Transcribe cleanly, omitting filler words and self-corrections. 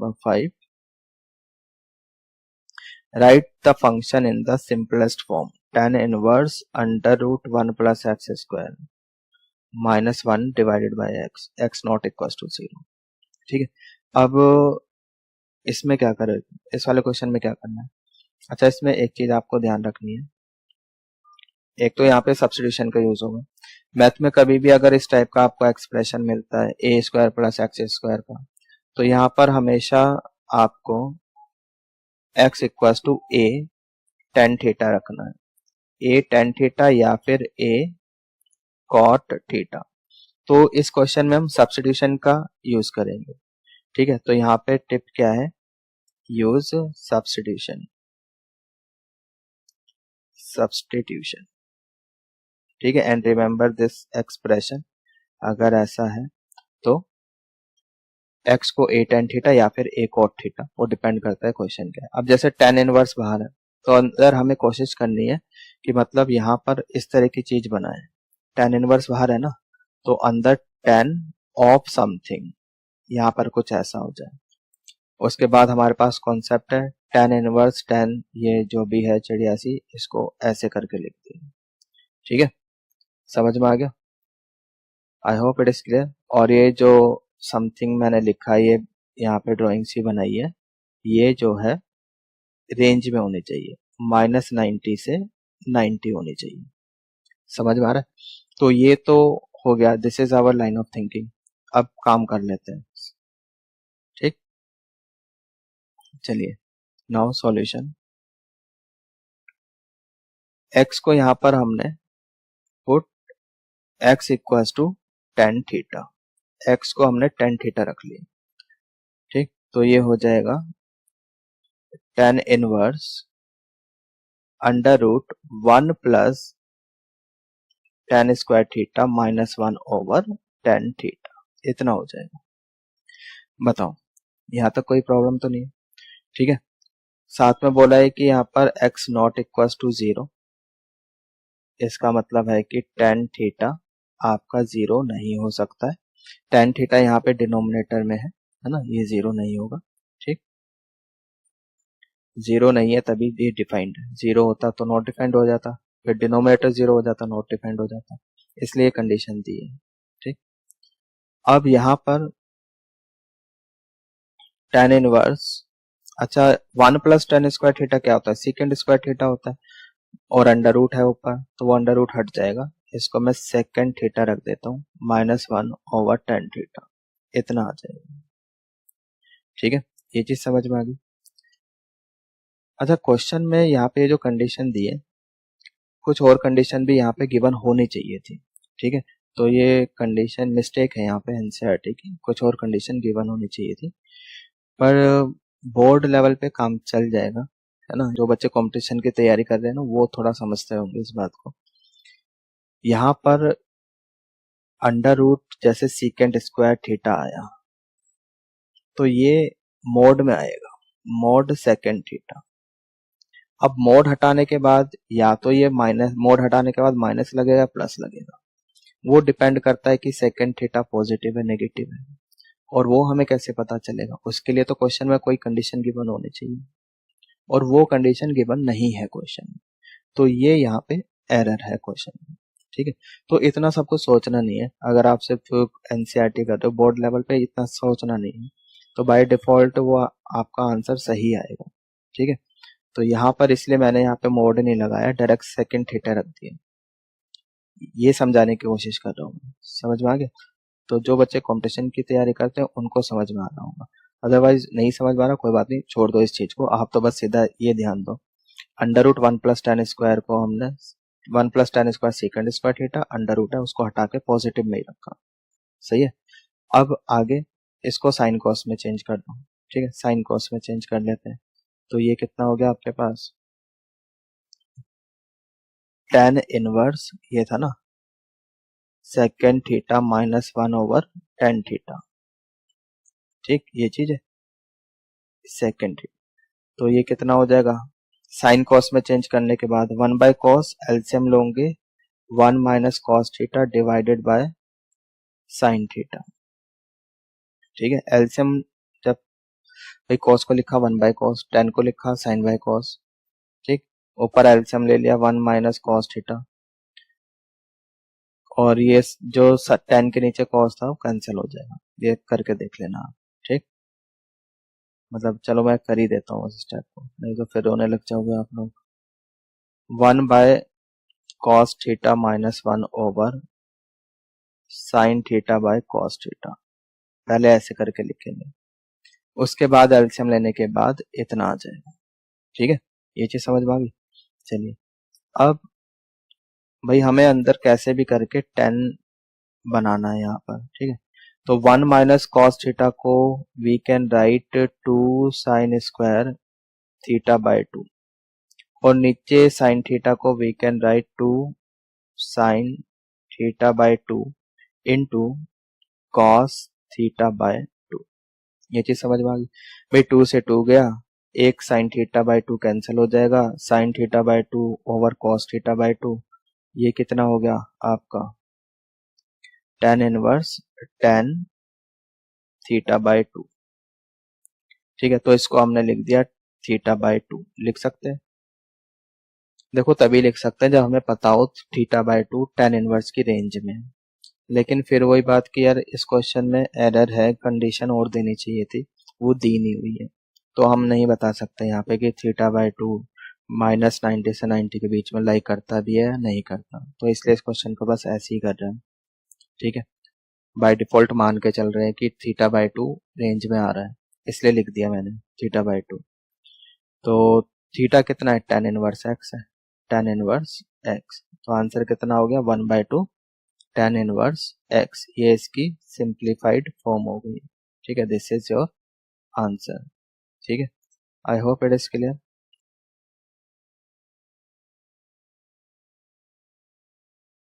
Number 5, write the function in the simplest form, tan inverse under root 1 plus x square minus 1 divided by x, x not equal to 0। ठीक है, अब इसमें क्या करें, इस वाले क्वेश्चन में क्या करना है। अच्छा, इसमें एक चीज आपको ध्यान रखनी है, एक तो यहाँ पे सब्स्टिट्यूशन का यूज होगा। मैथ में कभी भी अगर इस टाइप का आपको एक्सप्रेशन मिलता है a square plus x square का, तो यहाँ पर हमेशा आपको x equals to a tan theta रखना है, ए टेन थीटा या फिर ए कॉट थीटा। तो इस क्वेश्चन में हम सब्स्टिट्यूशन का यूज करेंगे। ठीक है, तो यहाँ पे टिप क्या है, यूज सब्स्टिट्यूशन, सब्स्टिट्यूशन। ठीक है, एंड रिमेंबर दिस एक्सप्रेशन, अगर ऐसा है तो x को a tan थीटा या फिर a cot थीटा, वो डिपेंड करता है क्वेश्चन क्या है। अब जैसे tan इनवर्स बाहर है, तो अंदर हमें कोशिश करनी है कि मतलब यहाँ पर इस तरह की चीज बनाए। tan इनवर्स बाहर है ना, तो अंदर tan ऑफ समथिंग, यहाँ पर कुछ ऐसा हो जाए। उसके बाद हमारे पास कॉन्सेप्ट है tan इनवर्स tan, ये जो भी है चिड़ियासी, इसको ऐसे करके लिखते हैं। ठीक है, समझ में आ गया, I hope it is clear. और ये जो समथिंग मैंने लिखा है, ये यहाँ पे ड्राइंग सी बनाई है, ये जो है रेंज में होनी चाहिए, -90 से 90 होनी चाहिए। समझ में आ रहा है, तो ये तो हो गया, this is our line of thinking. अब काम कर लेते हैं। ठीक, चलिए, नाउ सॉल्यूशन। x को यहाँ पर हमने put x equals to tan theta, x को हमने tan थीटा रख लिया। ठीक, तो ये हो जाएगा tan inverse under root 1 plus tan square theta minus 1 over tan theta, इतना हो जाएगा। बताओ, यहाँ तक कोई प्रॉब्लम तो नहीं है। ठीक है, साथ में बोला है कि यहाँ पर x नॉट इक्वल टू 0, इसका मतलब है कि tan थीटा आपका 0 नहीं हो सकता है। tan थीटा यहाँ पे डिनोमिनेटर में है ना, ये 0 नहीं होगा। ठीक, 0 नहीं है तभी ये डिफाइंड है, 0 होता तो नॉट डिफाइंड हो जाता, फिर डिनोमिनेटर 0 हो जाता, नॉट डिफाइंड हो जाता, इसलिए कंडीशन दी है। ठीक, अब यहाँ पर tan इनवर्स, अच्छा 1 प्लस tan स्क्वायर थीटा क्या होता है, सेकेंड स्क्वायर थीटा होता है, और अंडर रूट है ऊपर, तो वो अंडर रूट हट जाएगा, इसको मैं सेकेंड थीटा रख देता हूँ, -1 ओवर tan थीटा, इतना आ जाएगा। ठीक है, ये चीज समझ में आ गई। अच्छा, क्वेश्चन में यहाँ पे जो कंडीशन दी है, कुछ और कंडीशन भी यहाँ पे गिवन होनी चाहिए थी। ठीक है, तो ये कंडीशन मिस्टेक है यहाँ पे एनसीईआरटी की, कुछ और कंडीशन गिवन होनी चाहिए थी, पर बोर्ड लेवल पे काम चल जाएगा, है ना। जो बच्चे कंपटीशन की तैयारी कर रहे हैं ना, वो थोड़ा समझते होंगे इस बात को। यहाँ पर अंडर रूट जैसे सीकेंड स्क्वायर थीटा आया, तो ये मोड में आएगा, मोड सेकेंड थीटा। अब मोड हटाने के बाद या तो ये माइनस, मोड हटाने के बाद माइनस लगेगा प्लस लगेगा, वो डिपेंड करता है कि सेकेंड थीटा पॉजिटिव है नेगेटिव है, और वो हमें कैसे पता चलेगा। उसके लिए तो क्वेश्चन में कोई कंडीशन गिवन होनी चाहिए, और वो कंडीशन गिवन नहीं है क्वेश्चन में, तो ये यहाँ पे एरर है क्वेश्चन में। ठीक है, तो इतना सबको सोचना नहीं है, अगर आप सिर्फ एनसीईआरटी करते हो बोर्ड लेवल पे, इतना सोचना नहीं है, तो बाय डिफॉल्ट वो आपका आंसर सही आएगा। ठीक है, तो यहाँ पर इसलिए मैंने यहाँ पे मोड नहीं लगाया, डायरेक्ट सेकंड थीटा रख दिया, ये समझाने की कोशिश कर रहा हूँ। समझ में आ गया, तो जो बच्चे कंपटीशन की तैयारी करते हैं उनको समझ में आ रहा होगा, अदरवाइज नहीं समझ में आ रहा, कोई बात नहीं, छोड़ दो इस चीज को। आप तो बस सीधा ये ध्यान दो, under root 1 plus tan square को हमने 1 plus tan square sec square theta, under root है उसको हटा के पॉजिटिव में ही रखा। सही है, अब आगे इसको साइन कॉस में चेंज कर दो। ठीक है, साइन कॉस में चेंज कर लेते हैं, तो ये कितना हो गया आपके पास, tan इनवर्स ये था ना, second theta -1 over tan theta. ठीक, ये चीज है सेकेंड थीटा, तो ये कितना हो जाएगा, साइन कॉस में चेंज करने के बाद 1 बाय कॉस, एलसीएम लोगे 1 minus cos theta divided by sine theta. ठीक है, एलसीएम जब भाई कॉस को लिखा 1/cos, tan को लिखा sin/cos, ठीक। ऊपर एलसीएम ले लिया 1 माइनस कॉस थीटा, और ये जो tan के नीचे कॉस था वो कैंसिल हो जाएगा। ये करके देख लेना आप, ठीक। मतलब चलो मैं कर ही देता हूँ उस स्टेप को, नहीं तो फिर रोने लग जाओगे आप लोग। 1/cos theta minus 1 over sin theta by cos theta, पहले ऐसे करके लिखेंगे, उसके बाद एलसीएम लेने के बाद इतना आ जाएगा, ठीक है। ये चीज समझ में आ गई। चलिए अब भाई हमें अंदर कैसे भी करके 10 बनाना है यहाँ पर, ठीक है। तो 1 माइनस कॉस थीटा को we can write 2 sine square theta by 2, और नीचे साइन थीटा को we can write 2 sine theta by 2 into cos theta by 2। ये चीज समझ में आ गई। भाई 2 से 2 गया, एक साइन थीटा बाय 2 कैंसिल हो जाएगा, sign theta by 2 over cos theta by 2, ये कितना हो गया आपका tan inverse tan theta by 2, ठीक है। तो इसको हमने लिख दिया थीटा बाय 2, लिख सकते हैं। देखो तभी लिख सकते हैं जब हमें पता हो थीटा बाय 2 tan इनवर्स की रेंज में। लेकिन फिर वही बात कि यार इस क्वेश्चन में एरर है, कंडीशन और देनी चाहिए थी, वो दी नहीं हुई है, तो हम नहीं बता सकते यहाँ पे कि थीटा बाय 2 -90 से 90 के बीच में लाई करता भी है या नहीं करता, तो इसलिए इस क्वेश्चन को बस ऐसे ही कर रहे हैं, ठीक है। बाय डिफॉल्ट मान के चल रहे हैं कि थीटा बाय 2 रेंज में आ रहा है, इसलिए लिख दिया मैंने थीटा बाय 2। तो थीटा कितना है, tan इनवर्स x है, tan इनवर्स x, तो आंसर कितना हो गया 1/2 tan इनवर्स x, ये इसकी सिंप्लीफाइड फॉर्म हो गई, ठीक है। दिस इज योर आंसर, ठीक है। I hope it is clear.